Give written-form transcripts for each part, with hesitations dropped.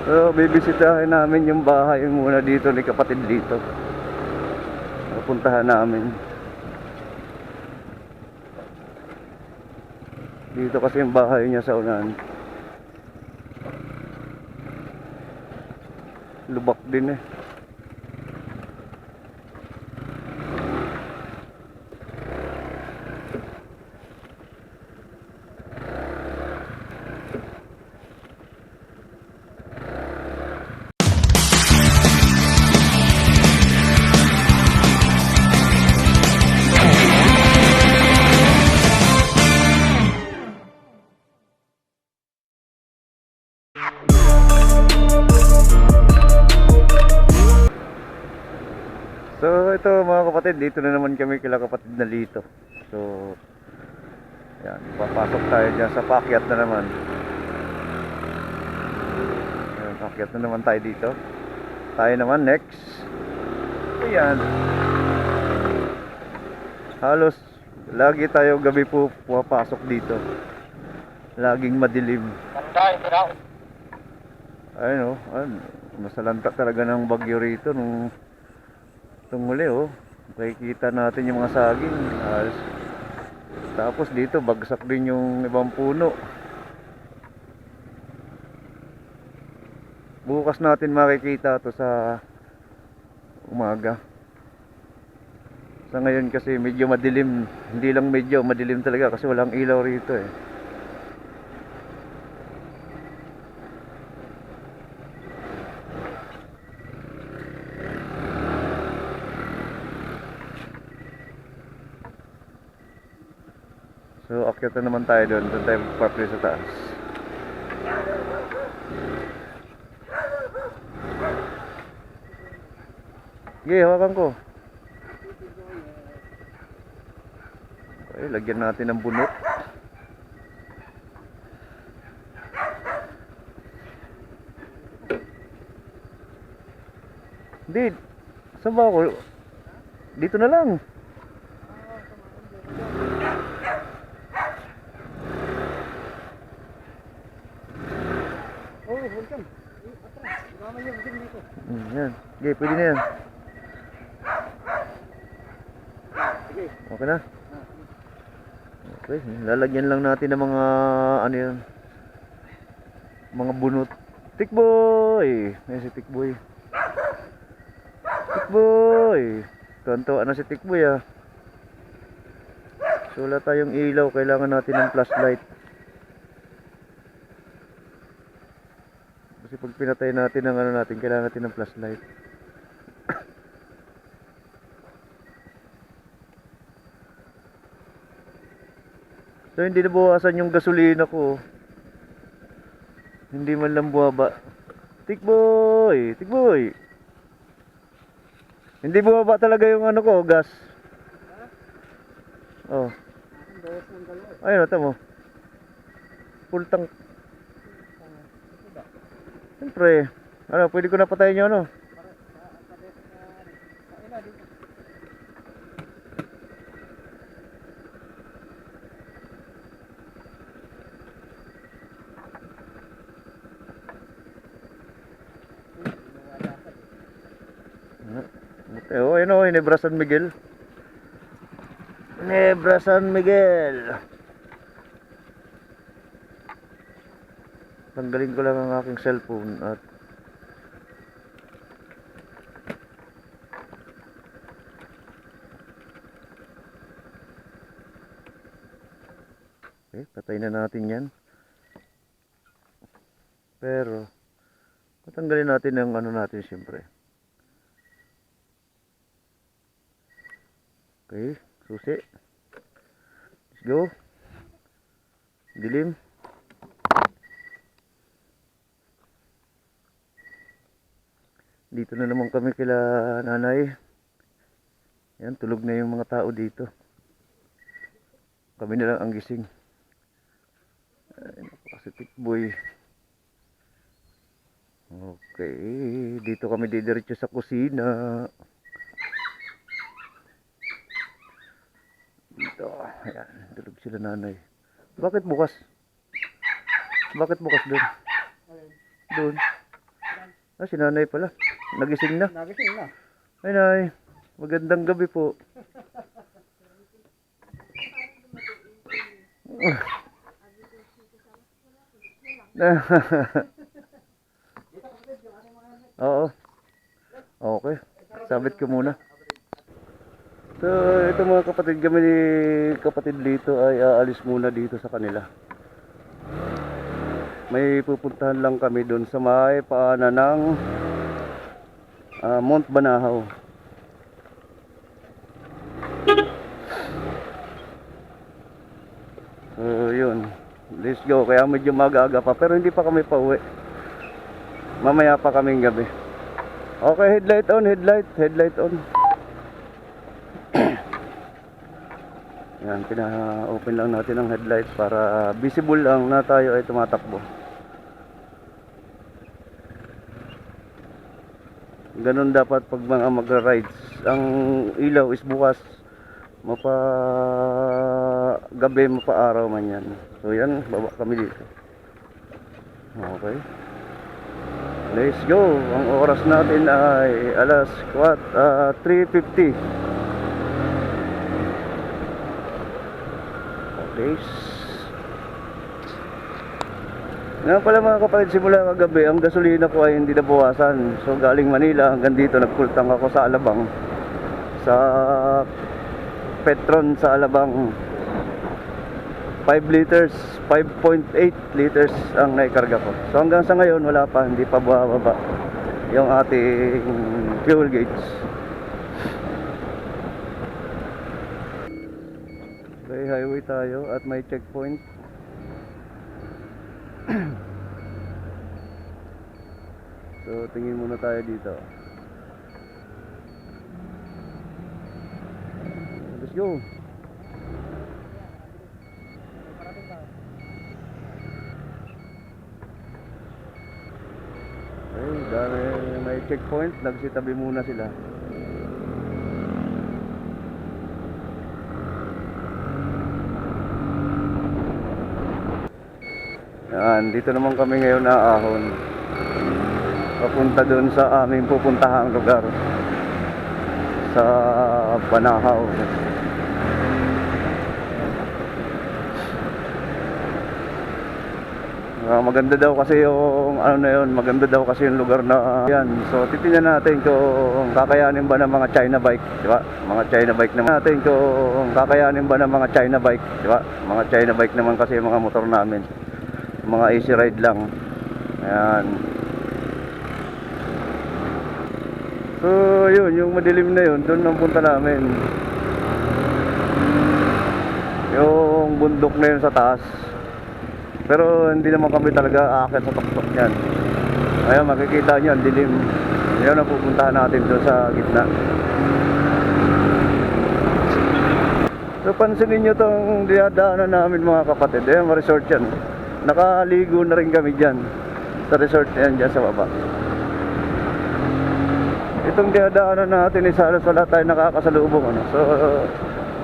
So, bibisitahin namin yung bahay muna dito ni kapatid dito. Pupuntahan namin. Dito kasi yung bahay niya sa unahan. Lubak din eh. So ito mga kapatid, dito na naman kami kila kapatid na Lito. So yan, papasok tayo dyan sa paakyat na naman. Ayan, paakyat na naman tayo dito. Tayo naman next. Ayan. Halos lagi tayo gabi po pumapasok dito. Laging madilim. Ayun masalanta talaga ng bagyo rito nung muli makikita natin yung mga saging. Tapos dito bagsak din yung ibang puno. Bukas natin makikita to sa umaga. Sa ngayon kasi medyo madilim. Hindi lang medyo madilim talaga kasi walang ilaw rito eh. So akyat na naman tayo doon. Doon tayo park sa taas. Okay, hawakan ko. Okay, lagyan natin ng bunot. Hindi. Saan ba ako? Dito na lang. Welcome. Atras. Gama niyo din dito. Yan. Okay, pwede na yan. Sige. Okay na. Okay, lalagyan lang natin ng mga ano yan. Mga bunot. Tikboy. Ayan si Tikboy. Tikboy. Tonto ano si Tikboy ah. So wala tayong ilaw, kailangan natin ng flashlight. Kasi pag pinatay natin ang ano natin, kailangan natin ng flashlight. So hindi nabawasan yung gasolina ko. Hindi man lang bumaba. Tikboy, Tikboy. Hindi bumaba talaga yung ano ko, gas. Oh. Ayun, ito mo. Full tank. Siyempre, ano, pwede ko na patayin yung ano. Ayun Hinebra San Miguel. Hinebra San Miguel. Tanggalin ko lang ang aking cellphone at okay, patay na natin yan. Pero patanggalin natin ang ano natin siyempre. Okay, susi. Let's go. Dilim. Dito na naman kami kila nanay. Yan, tulog na yung mga tao dito. Kami na lang ang gising. Ay, kasi Tikboy. Okay, dito kami didiretso sa kusina. Dito, ayan, tulog sila nanay. Bakit bukas? Bakit bukas doon? Doon. Ah, si nanay pala. Nagising na. Nagising na. Ay, nay. Magandang gabi po. Oo. Okay. Sabit ko muna. So, ito mga kapatid kami ni kapatid dito ay aalis muna dito sa kanila. May pupuntahan lang kami doon sa may paanan ng Mount Banahaw. So, yun. Let's go. Kaya medyo mag-aga pa. Pero hindi pa kami pauwi. Mamaya pa kaming gabi. Okay, headlight on, headlight on. Yan, pina-open lang natin ang headlight para visible lang na tayo ay tumatakbo. Ganun dapat pag mga magra-rides. Ang ilaw is bukas. Gabi, mapa-araw man yan. So yan, baba kami dito. Okay. Let's go. Ang oras natin ay alas 3:50. Okay. Nga pala mga kapatid, simula kagabi ang gasolina ko ay hindi nabawasan. So galing Manila hanggang dito nagpultang ako sa Alabang. Sa Petron sa Alabang. 5 liters, 5.8 liters ang naikarga ko. So hanggang sa ngayon wala pa, hindi pa bababa yung ating fuel gauge. Okay, highway tayo at may checkpoint. So tingin muna tayo dito. Let's go. Ay, dami may checkpoint, nagsitabi muna sila. Yan, dito naman kami ngayon na ahon. Papunta doon sa aming pupuntahang lugar. Sa Banahaw. Maganda daw kasi yung maganda daw kasi yung lugar na yan. So titingnan natin kung kakayanin ba ng mga China bike, di ba? Mga China bike naman natin kung kakayanin ba ng mga China bike, di ba? Mga China bike naman kasi yung mga motor namin. Mga easy ride lang. Ayan. So yun, yung madilim na yun, doon ang punta namin. Yung bundok na yun sa taas. Pero hindi naman kami talaga aakyat sa tuktok niyan. Ayan, makikita nyo, ang dilim. Yan ang pupuntahan natin doon sa gitna. So pansinin nyo itong dinadaanan namin mga kapatid. Ayan, resort yan. Nakaligo na rin kami dyan. Sa resort na yan dyan sa baba. Itong dinadaanan natin is halos wala tayo nakakasalubong. So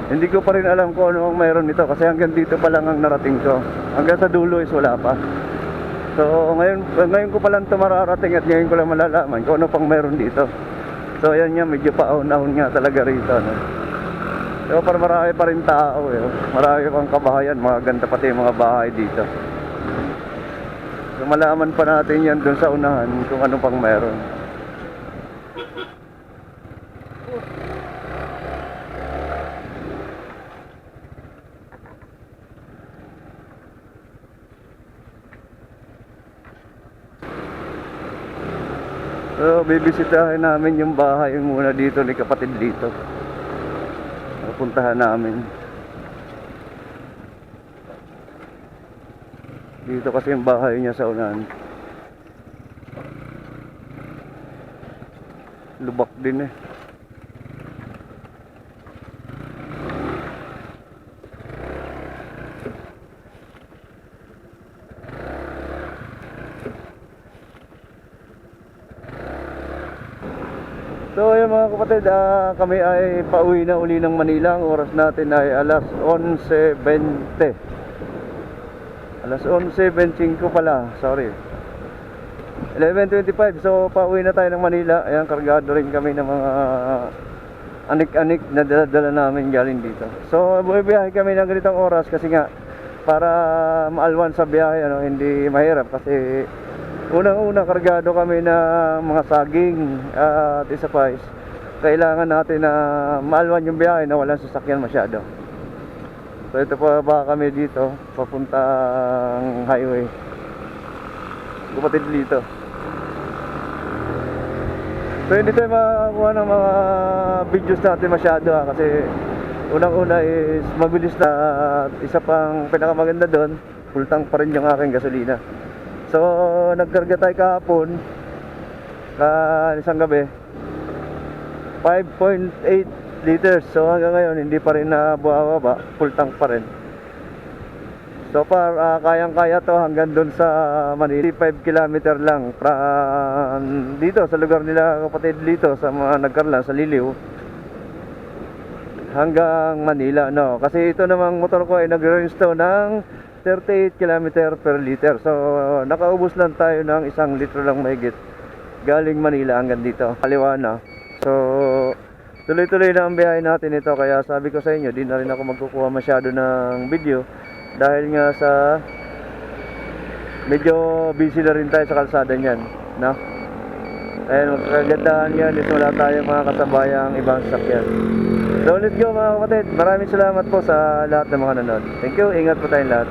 hindi ko pa rin alam kung ano ang mayroon nito kasi hanggang dito pa lang ang narating ko. Hanggang sa dulo is wala pa. So ngayon ko pa lang ito mararating at ngayon ko lang malalaman kung ano pang mayroon dito. So ayan nga, medyo paahon-ahon nga talaga rito. No? So para marami pa rin tao. Marami pang kabahayan, mga ganda pati yung mga bahay dito. So malaman pa natin yan dun sa unahan kung ano pang mayroon. So, bibisitahin namin yung bahay muna dito ni kapatid dito. Pupuntahan namin. Dito kasi yung bahay niya sa unahan. Lubak din eh. So ayun mga kapatid, kami ay pauwi na uli ng Manila. Ang oras natin ay alas 11:20. Alas 11:25 pala, sorry. 11:25. So pauwi na tayo ng Manila. Ayan, kargado rin kami ng mga anik-anik na dala namin galing dito. So bumibiyahe kami ng ganitong oras kasi nga para maalwan sa biyahe, ano, hindi mahirap kasi unang-una kargado kami ng mga saging at isa pa is kailangan natin na maalwan yung biyahe na walang sasakyan masyado. So ito pa ba kami dito papuntang highway. Kapatid dito. So hindi tayo makakuha ng mga videos natin masyado kasi unang-una is mabilis na at isa pang pinakamaganda doon, full tank pa rin yung aking gasolina. So nagkarga tayo kahapon isang gabi 5.8 liters. So hanggang ngayon hindi pa rin na bumababa, full tank pa rin. So far, kayang-kaya to hanggang doon sa Manila. 5 kilometer lang from dito sa lugar nila kapatid dito sa mga nagkarlan sa Liliw hanggang Manila, no. Kasi ito namang motor ko ay nag-range to ng 38 km per liter. So nakaubos lang tayo ng 1 litro lang mahigit galing Manila hanggang dito. Kaliwa na. So tuloy-tuloy na ang biyahe natin ito. Kaya sabi ko sa inyo, di na rin ako magkukuha masyado ng video dahil nga sa medyo busy na rin tayo sa kalsada niyan, no? And magkagandahan yan is wala tayong mga kasabayang ibang sasakyan. So let's go mga kapatid. Maraming salamat po sa lahat ng mga nanonood. Thank you, ingat po tayong lahat.